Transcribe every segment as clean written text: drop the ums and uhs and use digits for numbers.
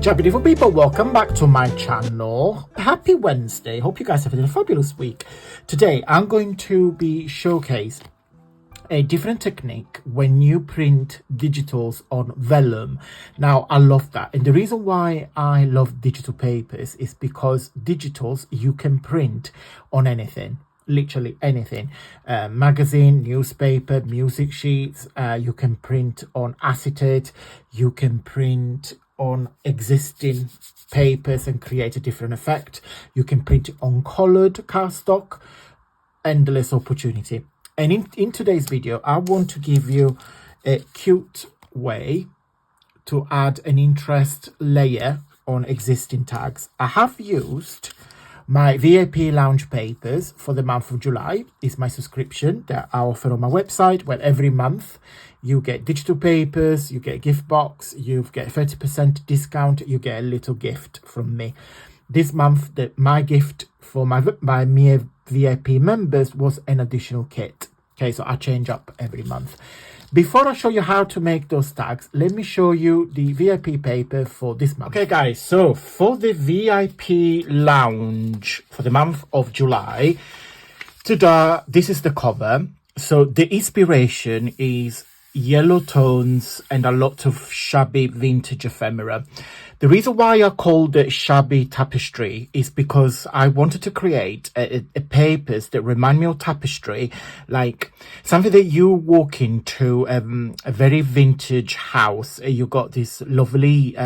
Ciao beautiful people, welcome back to my channel. Happy Wednesday. Hope you guys have had a fabulous week. Today I'm going to be showcasing a different technique when you print digitals on vellum. Now I love that, and the reason why I love digital papers is because digitals you can print on anything, literally anything. Magazine, newspaper, music sheets, you can print on acetate, you can print on existing papers and create a different effect. You can print it on colored cardstock. Endless opportunity. And in today's video I want to give you a cute way to add an interest layer on existing tags. I have used my VIP lounge papers for the month of July. Is my subscription that I offer on my website, where every month you get digital papers, you get a gift box, you get 30% discount, you get a little gift from me. This month my gift for my VIP members was an additional kit. Okay, so I change up every month. Before I show you how to make those tags, let me show you the VIP paper for this month. Okay guys, so for the VIP lounge for the month of July, this is the cover. So the inspiration is yellow tones and a lot of shabby vintage ephemera. The reason why I called it shabby tapestry is because I wanted to create a papers that remind me of tapestry, like something that you walk into a very vintage house. You got this lovely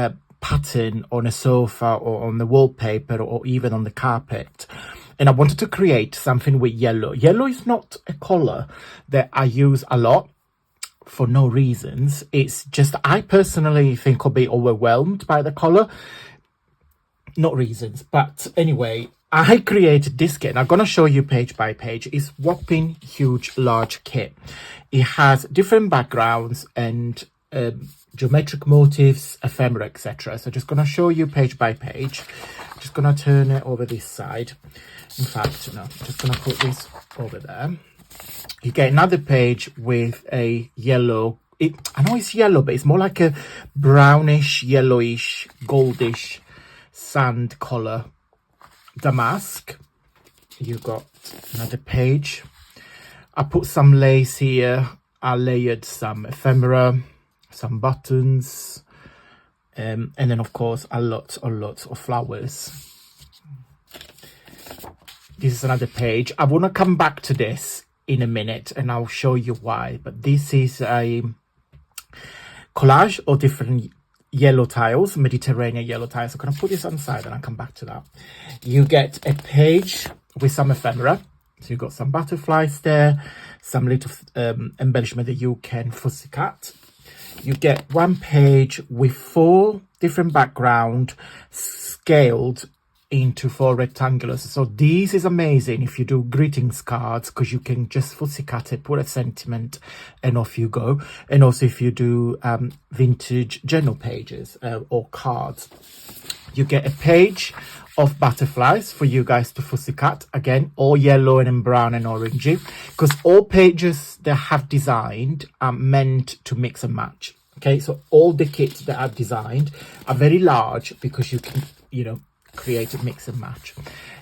pattern on a sofa or on the wallpaper or even on the carpet. And I wanted to create something with yellow. Yellow is not a color that I use a lot for no reasons. It's just I personally think I'll be overwhelmed by the color. Not reasons, but anyway, I created this kit. I'm gonna show you page by page. It's whopping huge large kit. It has different backgrounds and geometric motifs, ephemera, etc. So just gonna show you page by page. Just gonna turn it over this side. In fact, no, just gonna put this over there. You get another page with a yellow, I know it's yellow, but it's more like a brownish, yellowish, goldish sand color damask. You got another page. I put some lace here. I layered some ephemera, some buttons, and then of course a lot of flowers. This is another page. I want to come back to this in a minute and I'll show you why, but this is a collage of different yellow tiles, Mediterranean yellow tiles. I'm going to put this on the side and I'll come back to that. You get a page with some ephemera. So you've got some butterflies there, some little embellishment that you can fussy cut. You get one page with 4 different background scaled into 4 rectangulars. So this is amazing if you do greetings cards, because you can just fussy cut it, put a sentiment and off you go. And also if you do vintage journal pages or cards, you get a page of butterflies for you guys to fussy cut. Again, all yellow and brown and orangey, because all pages that have designed are meant to mix and match. Okay, so all the kits that I've designed are very large because you can, you know, create a mix and match.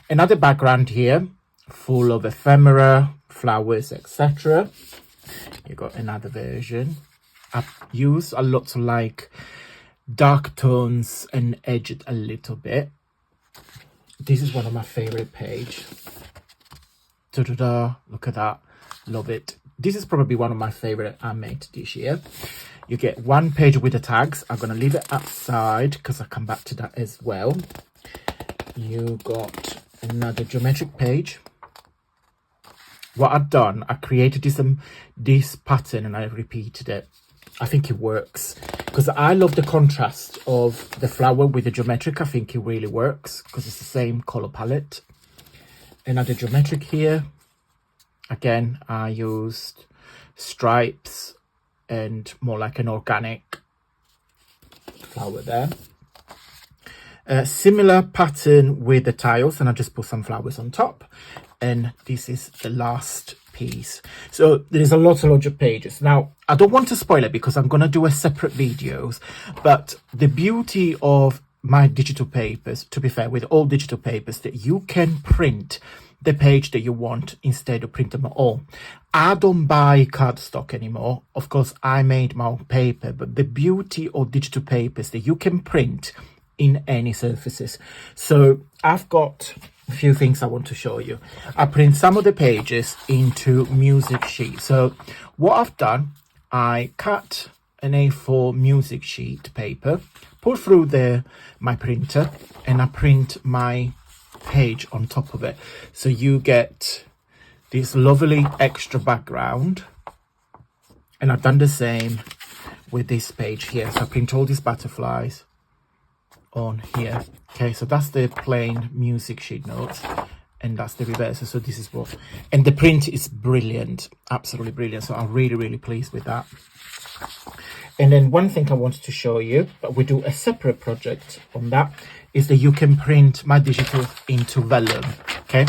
Another background here full of ephemera, flowers, etc. You got another version. I've used a lot of like dark tones and edged a little bit. This is one of my favorite page. Look at that, love it. This is probably one of my favorite I made this year. You get one page with the tags. I'm gonna leave it outside because I'll come back to that as well. You got another geometric page. What I've done, I created this pattern and I repeated it. I think it works because I love the contrast of the flower with the geometric. I think it really works because it's the same color palette. Another geometric here. Again, I used stripes and more like an organic flower there. Similar pattern with the tiles, and I just put some flowers on top. And this is the last piece. So there is a lot of pages. Now, I don't want to spoil it because I'm going to do a separate videos, but the beauty of my digital papers, to be fair, with all digital papers, that you can print the page that you want instead of print them all. I don't buy cardstock anymore. Of course, I made my own paper, but the beauty of digital papers that you can print in any surfaces. So I've got a few things I want to show you. I print some of the pages into music sheet. So what I've done, I cut an A4 music sheet paper, put through my printer, and I print my page on top of it. So you get this lovely extra background, and I've done the same with this page here. So I print all these butterflies on here. Okay, so that's the plain music sheet notes, and that's the reverse. So this is what, and the print is brilliant, absolutely brilliant. So I'm really pleased with that. And then one thing I wanted to show you, but we do a separate project on that, is that you can print my digital into vellum. Okay,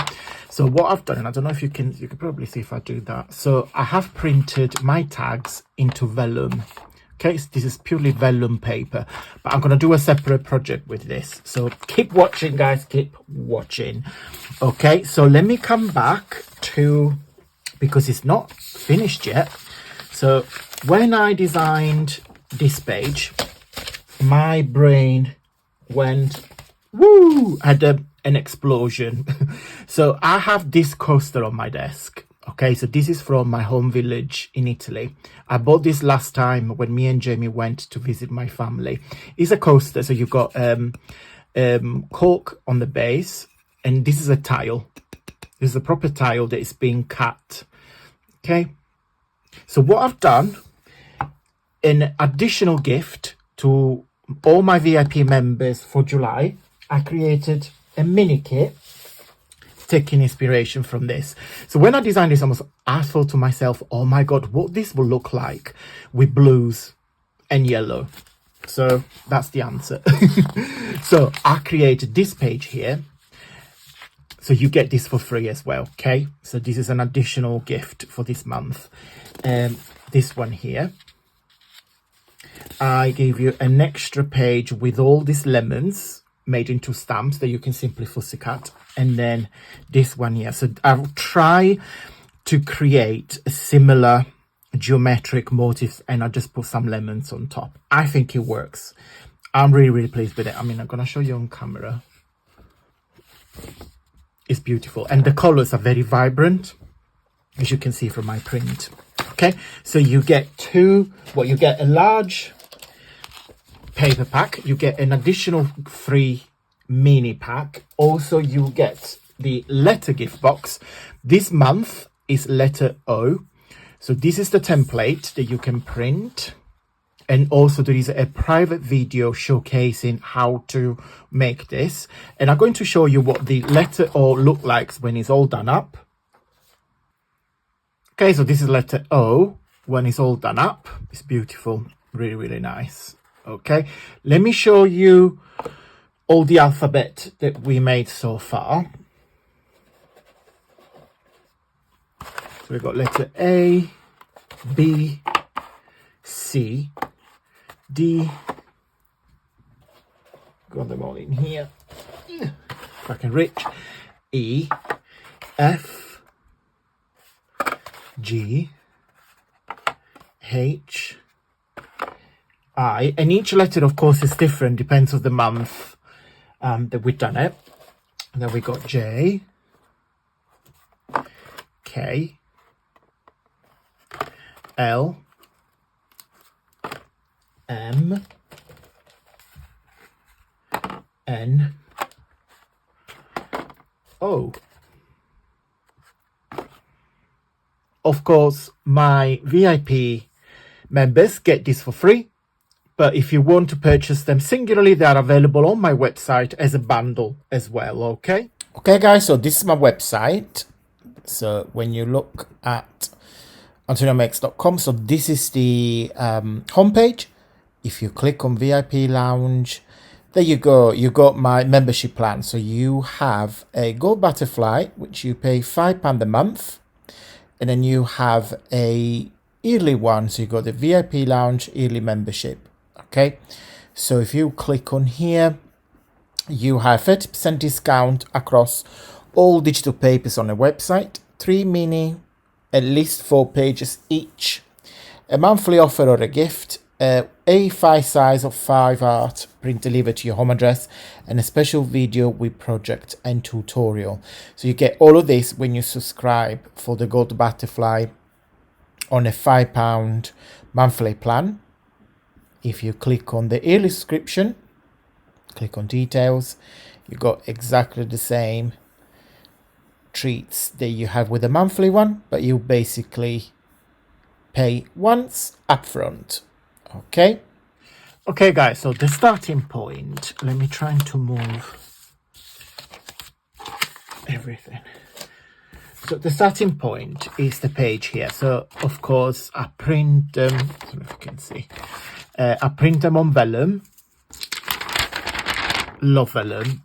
so what I've done, and I don't know if you can probably see if I do that. So I have printed my tags into vellum. Okay, so this is purely vellum paper, but I'm going to do a separate project with this. So keep watching, guys, keep watching. Okay, so let me come back to, because it's not finished yet. So when I designed this page, my brain went, woo, had an explosion. So I have this coaster on my desk. Okay, so this is from my home village in Italy. I bought this last time when me and Jamie went to visit my family. It's a coaster, so you've got cork on the base, and this is a tile. This is a proper tile that is being cut. Okay, so what I've done, an additional gift to all my VIP members for July, I created a mini kit taking inspiration from this. So when I designed this, I thought to myself, oh my god, what this will look like with blues and yellow. So that's the answer. So I created this page here, so you get this for free as well. Okay, so this is an additional gift for this month. This one here, I gave you an extra page with all these lemons made into stamps that you can simply fussy cut. And then this one here, so I'll try to create a similar geometric motifs, and I just put some lemons on top. I think it works. I'm really pleased with it. I mean, I'm gonna show you on camera. It's beautiful, and the colors are very vibrant, as you can see from my print. Okay, so you get you get a large paper pack, you get an additional free mini pack. Also, you get the letter gift box. This month is letter O. So this is the template that you can print. And also there is a private video showcasing how to make this. And I'm going to show you what the letter O look like when it's all done up. Okay, so this is letter O when it's all done up. It's beautiful, really nice. Okay, let me show you all the alphabet that we made so far. So we've got letter A, B, C, D. Got them all in here. If I can reach. E, F, G, H, I, and each letter, of course, is different, depends on the month that we've done it. And then we got J, K, L, M, N, O. Of course, my VIP members get this for free. But if you want to purchase them singularly, they are available on my website as a bundle as well, okay? Okay, guys, so this is my website. So when you look at antoniomakes.com, so this is the homepage. If you click on VIP Lounge, there you go. You got my membership plan. So you have a Gold Butterfly, which you pay £5 a month. And then you have a yearly one. So you got the VIP Lounge yearly membership. Okay, so if you click on here, You have 30% discount across all digital papers on the website, 3 mini, at least 4 pages each, a monthly offer or a gift, A5 size of 5 art print delivered to your home address, and a special video with project and tutorial. So you get all of this when you subscribe for the Gold Butterfly on a £5 monthly plan. If you click on the yearly subscription, click on details, you got exactly the same treats that you have with the monthly one, but you basically pay once upfront. Okay guys, so the starting point, let me try to move everything. So the starting point is the page here. So of course I print them, I don't know if you can see, I print them on vellum. Love vellum.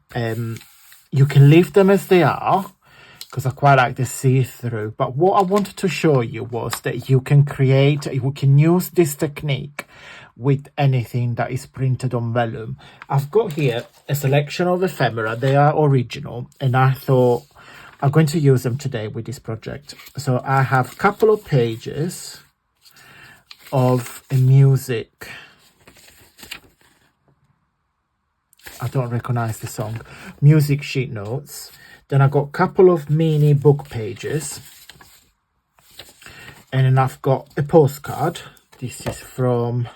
You can leave them as they are because I quite like the see-through, but what I wanted to show you was that you can use this technique with anything that is printed on vellum. I've got here a selection of ephemera. They are original, and I thought I'm going to use them today with this project. So I have a couple of pages of a music. I don't recognize the song. Music sheet notes. Then I got a couple of mini book pages. And then I've got a postcard. This is from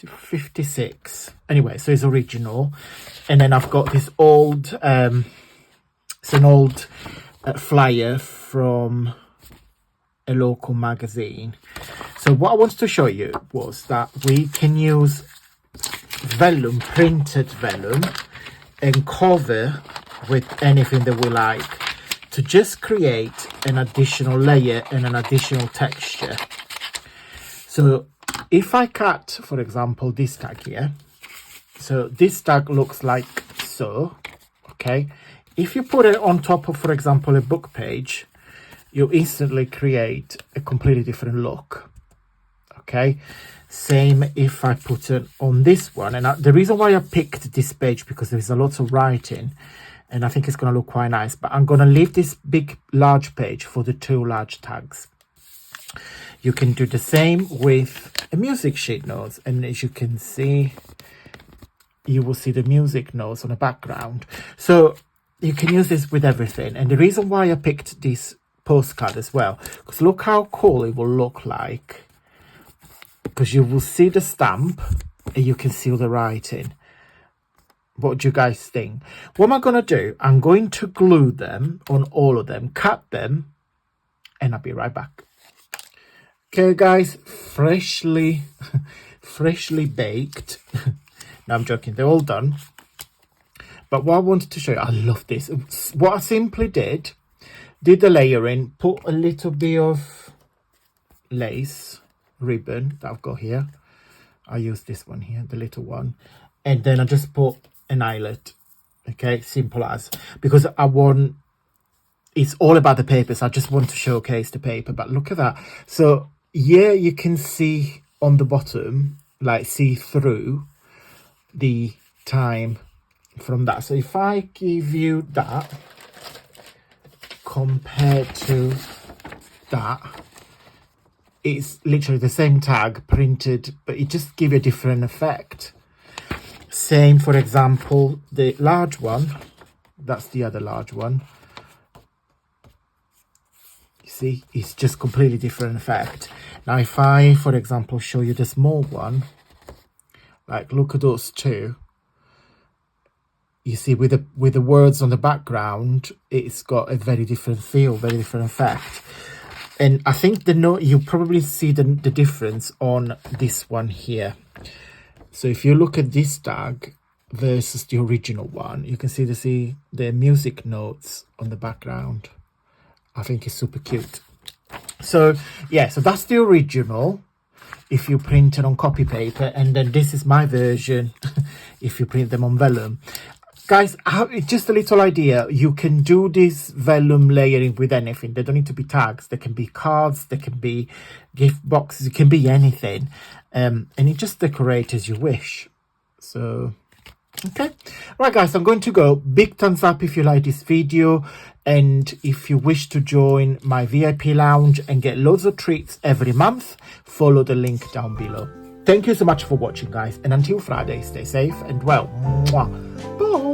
'56. Anyway, so it's original. And then I've got this old it's an old flyer from a local magazine. So what I wanted to show you was that we can use vellum, printed vellum, and cover with anything that we like to just create an additional layer and an additional texture. So if I cut, for example, this tag here, so this tag looks like so, okay? If you put it on top of, for example, a book page, you instantly create a completely different look. Okay, same if I put it on this one. And the reason why I picked this page, because there's a lot of writing and I think it's going to look quite nice, but I'm going to leave this big large page for the 2 large tags. You can do the same with a music sheet notes, and as you can see, you will see the music notes on the background. So you can use this with everything. And the reason why I picked this postcard as well, because look how cool it will look like, because you will see the stamp and you can see the writing. What do you guys think? What am I going to do? I'm going to glue them on all of them, cut them, and I'll be right back. Okay guys, freshly baked. No, I'm joking, they're all done. But what I wanted to show you, I love this. What I simply did the layering, put a little bit of lace ribbon that I've got here. I use this one here, the little one. And then I just put an eyelet. Okay, simple as. Because it's all about the paper, so I just want to showcase the paper. But look at that. So, yeah, you can see on the bottom, like see through the time from that. So if I give you that compared to that, it's literally the same tag printed, but it just gives you a different effect. Same, for example, the large one, that's the other large one. You see, it's just completely different effect. Now if I, for example, show you the small one, like look at those two. You see, with the words on the background, it's got a very different feel, very different effect. And I think you probably see the difference on this one here. So if you look at this tag versus the original one, you can see the music notes on the background. I think it's super cute. So yeah, so that's the original if you print it on copy paper, and then this is my version if you print them on vellum. guys, just a little idea. You can do this vellum layering with anything. They don't need to be tags. They can be cards. They can be gift boxes. It can be anything. And you just decorate as you wish. So, okay. Right, guys, I'm going to go. Big thumbs up if you like this video. And if you wish to join my VIP lounge and get loads of treats every month, follow the link down below. Thank you so much for watching, guys. And until Friday, stay safe and well. Mwah. Bye.